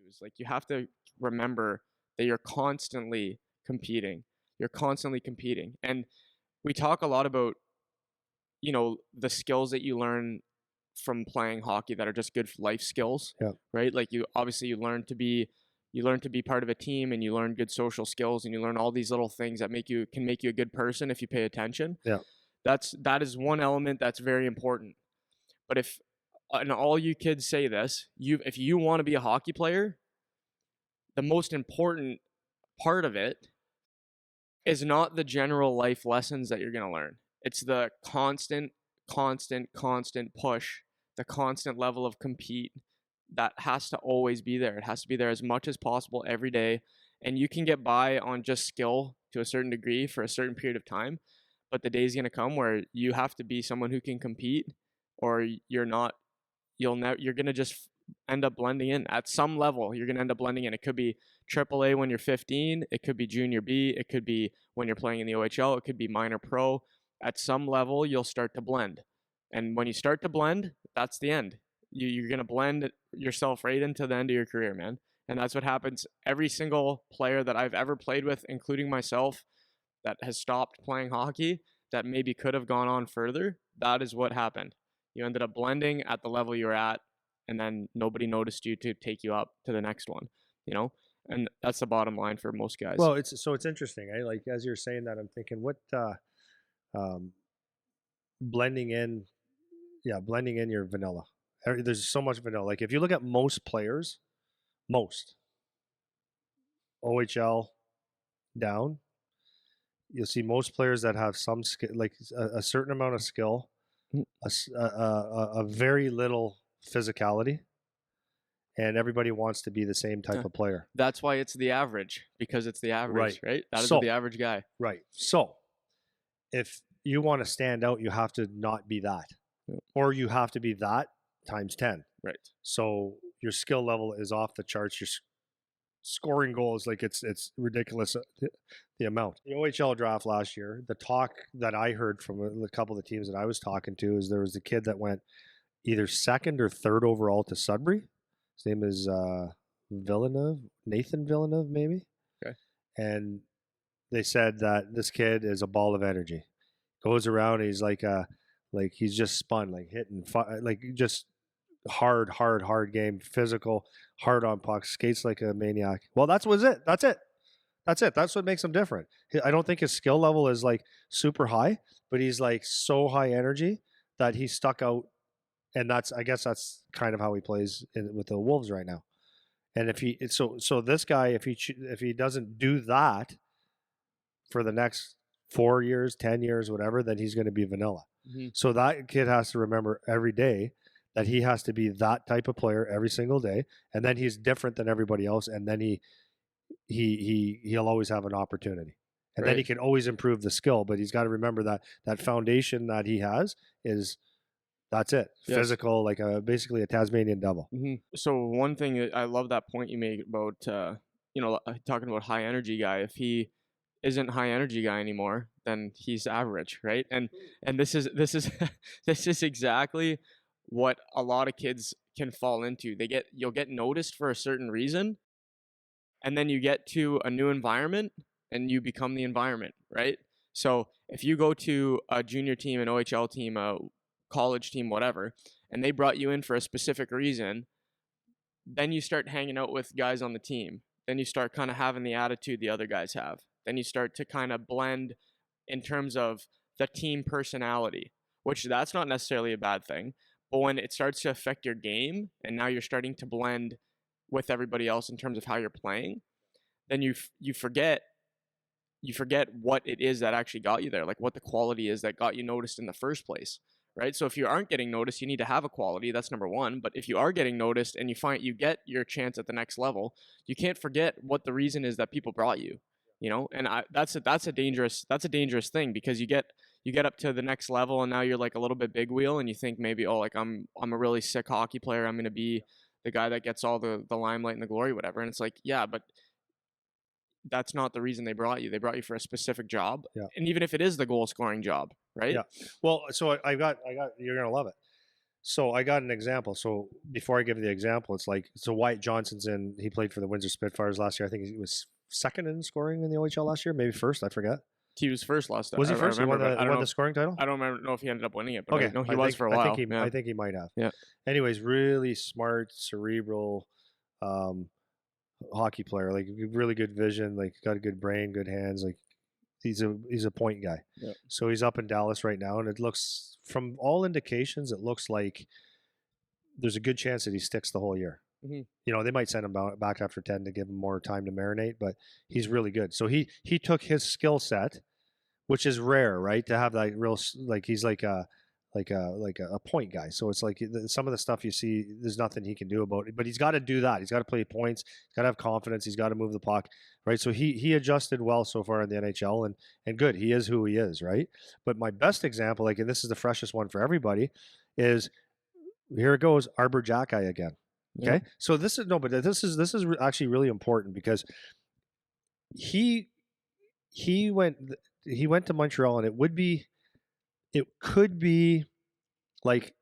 lose. Like, you have to remember that you're constantly competing. You're constantly competing. And we talk a lot about, the skills that you learn from playing hockey that are just good life skills, Yeah. right? Like, you learn to be part of a team, and you learn good social skills, and you learn all these little things that can make you a good person if you pay attention. Yeah. That is one element that's very important. But and all you kids say this, if you want to be a hockey player, the most important part of it is not the general life lessons that you're going to learn. It's the constant push, the constant level of compete that has to always be there. It has to be there as much as possible every day. And you can get by on just skill to a certain degree for a certain period of time. But the day's going to come where you have to be someone who can compete, or you're not. You're going to just end up blending in at some level. You're going to end up blending in. It could be AAA when you're 15. It could be junior B. It could be when you're playing in the OHL. It could be minor pro. At some level, you'll start to blend. And when you start to blend, that's the end. You're going to blend yourself right into the end of your career, man. And that's what happens. Every single player that I've ever played with, including myself, that has stopped playing hockey, that maybe could have gone on further, that is what happened. You ended up blending at the level you were at, and then nobody noticed you to take you up to the next one, And that's the bottom line for most guys. Well, it's interesting. Like, as you're saying that, I'm thinking, what blending in your vanilla. There's so much vanilla. Like, if you look at most players, OHL down, you'll see most players that have some skill, like a certain amount of skill, a very little physicality, and everybody wants to be the same type of player. That's why it's the average, because it's the average, right? That is the average guy. Right. So if you want to stand out, you have to not be that, or you have to be that times 10. Right. So your skill level is off the charts. Your scoring goals, like, it's ridiculous, the amount. The OHL draft last year, the talk that I heard from a couple of the teams that I was talking to is there was a kid that went either second or third overall to Sudbury. His name is Nathan Villeneuve, maybe. Okay. And they said that this kid is a ball of energy. Goes around, he's like he's just spun, like hitting, like just hard game, physical, hard on pucks, skates like a maniac. Well, that's it. That's what makes him different. I don't think his skill level is like super high, but he's like so high energy that he stuck out. And I guess that's kind of how he plays with the Wolves right now. And so this guy, if he doesn't do that for the next 4 years, 10 years, whatever, then he's going to be vanilla. Mm-hmm. So that kid has to remember every day that he has to be that type of player every single day, and then he's different than everybody else, and then he'll always have an opportunity, and then he can always improve the skill. But he's got to remember that foundation that he has is. That's it. Yes. Physical, like basically a Tasmanian devil. Mm-hmm. So one thing, I love that point you made about, talking about high energy guy. If he isn't high energy guy anymore, then he's average, right? And this is this is exactly what a lot of kids can fall into. You'll get noticed for a certain reason, and then you get to a new environment and you become the environment, right? So if you go to a junior team, an OHL team, a college team, whatever, and they brought you in for a specific reason, then you start hanging out with guys on the team. Then you start kind of having the attitude the other guys have. Then you start to kind of blend in terms of the team personality, which that's not necessarily a bad thing. But when it starts to affect your game, and now you're starting to blend with everybody else in terms of how you're playing, then you forget what it is that actually got you there, like what the quality is that got you noticed in the first place. Right? So if you aren't getting noticed, you need to have a quality. That's number one. But if you are getting noticed and you get your chance at the next level, you can't forget what the reason is that people brought you. And that's a dangerous thing, because you get up to the next level and now you're like a little bit big wheel, and you think maybe, like I'm a really sick hockey player. I'm going to be the guy that gets all the limelight and the glory, whatever. And it's like, yeah, but that's not the reason they brought you. They brought you for a specific job. Yeah. And even if it is the goal scoring job, right? Yeah. Well, so I got, you're going to love it. So I got an example. So before I give you the example, it's like, so Wyatt Johnson's he played for the Windsor Spitfires last year. I think he was second in scoring in the OHL last year, maybe first. I forget. He was first last time. Was he I first? He remember, won but I don't know. the scoring title. I don't remember know if he ended up winning it, but Okay, I know he was for a while. I think he might have. Yeah. Anyways, really smart, cerebral, um, hockey player. Like really good vision. Like got a good brain, good hands. Like he's a point guy. Yeah. So he's up in Dallas right now, and it looks, from all indications, it looks like there's a good chance that he sticks the whole year. Mm-hmm. You know, they might send him back after 10 to give him more time to marinate, but he's really good. So he took his skill set, which is rare, right? To have that real, like he's like a point guy. So it's like some of the stuff you see, there's nothing he can do about it. But he's got to do that. He's got to play points. He's got to have confidence. He's got to move the puck, right? So he adjusted well so far in the NHL, and good. He is who he is, right? But my best example, like, and this is the freshest one for everybody, is here it goes, Arber Xhekaj again. Okay, Yeah. so this is actually really important because he went to Montreal, and it could be like,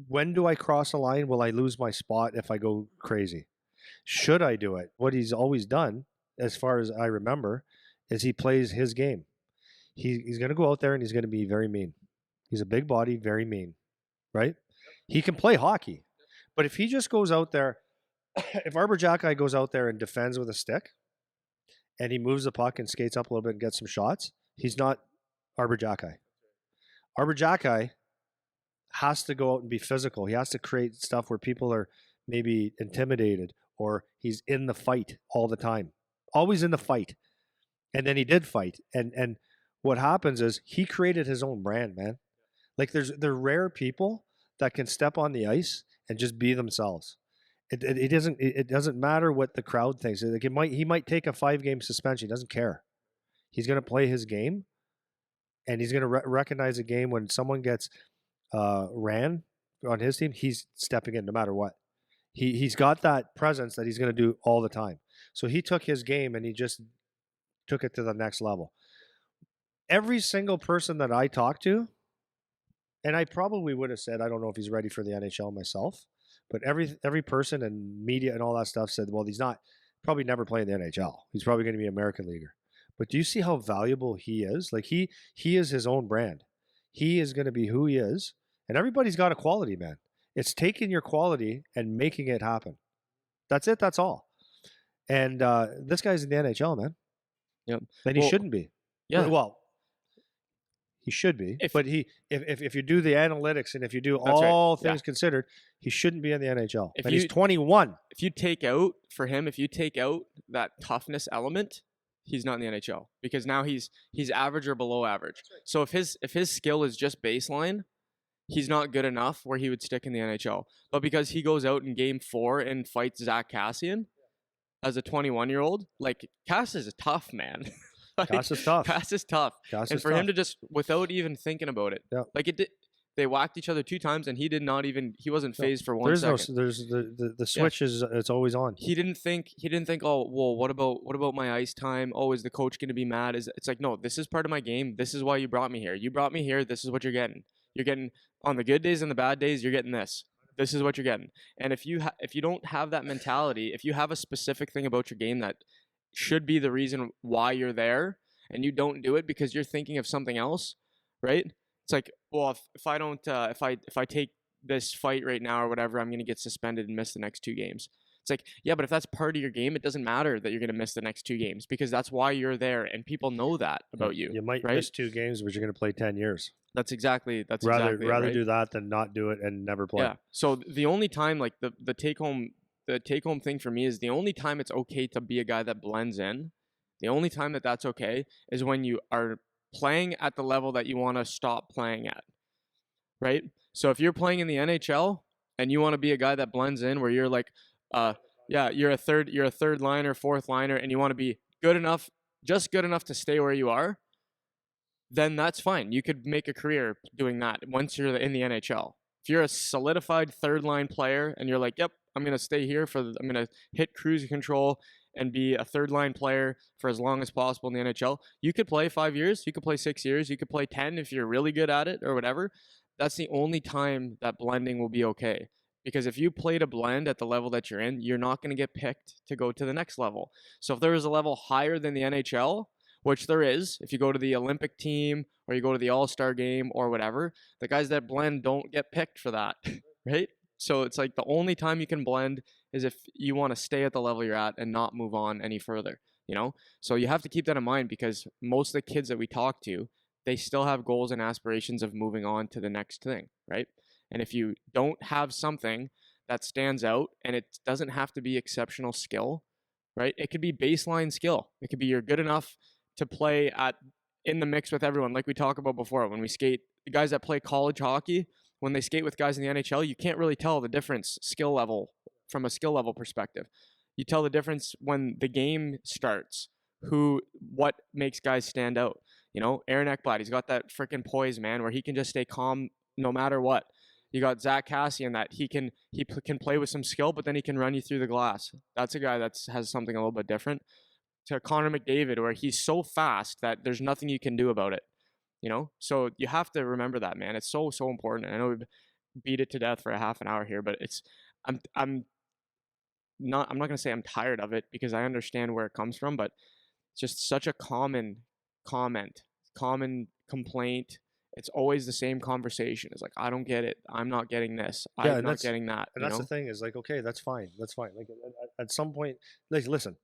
when do I cross a line? Will I lose my spot if I go crazy? Should I do it? What he's always done, as far as I remember, is he plays his game. He's going to go out there and he's going to be very mean. He's a big body, very mean, right? He can play hockey, but if he just goes out there, if Arber Xhekaj goes out there and defends with a stick, and he moves the puck and skates up a little bit and gets some shots, he's not Arber Xhekaj. Arber Xhekaj has to go out and be physical. He has to create stuff where people are maybe intimidated, or he's in the fight all the time, always in the fight. And then he did fight, and what happens is he created his own brand, man. Like there are rare people that can step on the ice and just be themselves. It doesn't matter what the crowd thinks. Like he might take a 5-game suspension. He doesn't care. He's going to play his game, and he's going to recognize a game when someone gets ran on his team. He's stepping in no matter what. He's got that presence that he's going to do all the time. So he took his game and he just took it to the next level. Every single person that I talked to, and I probably would have said, I don't know if he's ready for the NHL myself, but every person and media and all that stuff said, well, he's not probably never playing the NHL. He's probably going to be an American leaguer. But do you see how valuable he is? Like he is his own brand. He is going to be who he is, and everybody's got a quality, man. It's taking your quality and making it happen. That's it. That's all. And this guy's in the NHL, man. Yep. And he shouldn't be. Yeah. Well, he should be. But if you do the analytics and if you do all things considered, he shouldn't be in the NHL. And he's 21. If you take out that toughness element, he's not in the NHL, because now he's average or below average. So if his skill is just baseline, he's not good enough where he would stick in the NHL. But because he goes out in game 4 and fights Zach Kassian as a 21-year-old, like, Cass is a tough man. Like, Cass is tough. Cass is tough. And for him to just, without even thinking about it, like they whacked each other 2 times, and he wasn't phased for 1 second. There's the switch is, it's always on. He didn't think, oh, well, what about my ice time? Oh, is the coach going to be mad? It's like, no, this is part of my game. This is why you brought me here. You brought me here. This is what you're getting. You're getting, on the good days and the bad days, you're getting this. This is what you're getting. And if you don't have that mentality, if you have a specific thing about your game that should be the reason why you're there, and you don't do it because you're thinking of something else, right? It's like, well, if I take this fight right now or whatever, I'm going to get suspended and miss the next 2 games. It's like, yeah, but if that's part of your game, it doesn't matter that you're going to miss the next 2 games, because that's why you're there, and people know that about you. You might miss 2 games, but you're going to play 10 years. That's exactly rather right? do that than not do it and never play. Yeah. So the only time, like, the take home thing for me is, the only time it's okay to be a guy that blends in, the only time that's okay is when you are playing at the level that you want to stop playing at, right? So if you're playing in the NHL and you want to be a guy that blends in, where you're like, you're a third liner, fourth liner, and you want to be just good enough to stay where you are, then that's fine. You could make a career doing that once you're in the NHL. If you're a solidified third line player and you're like, yep, I'm going to stay here I'm going to hit cruise control and be a third line player for as long as possible in the NHL, you could play 5 years, you could play 6 years, you could play 10 if you're really good at it or whatever. that's the only time that blending will be okay. Because if you play to blend at the level that you're in, you're not going to get picked to go to the next level. So if there is a level higher than the NHL, which there is, if you go to the Olympic team or you go to the All-Star game or whatever, the guys that blend don't get picked for that, right? So it's like the only time you can blend is if you want to stay at the level you're at and not move on any further, you know? So you have to keep that in mind because most of the kids that we talk to, they still have goals and aspirations of moving on to the next thing, right? And if you don't have something that stands out, and it doesn't have to be exceptional skill, right? It could be baseline skill. It could be you're good enough to play at in the mix with everyone, like we talked about before. When we skate, the guys that play college hockey, when they skate with guys in the NHL, you can't really tell the difference skill level from a skill level perspective. You tell the difference when the game starts, what makes guys stand out. You know, Aaron Ekblad, he's got that freaking poise, man, where he can just stay calm no matter what. You got Zach Cassian that he can play with some skill, but then he can run you through the glass. That's a guy that has something a little bit different. To Connor McDavid, where he's so fast that there's nothing you can do about it. You know, so you have to remember that, man. It's so important. I know we've beat it to death for a half an hour here, but I'm not gonna say I'm tired of it because I understand where it comes from, but it's just such a common comment, common complaint. It's always the same conversation. It's like, I don't get it. I'm not getting this. Yeah, I'm not getting that. and You that's the know? thing is like, okay, that's fine, that's fine. Like at some point, like listen,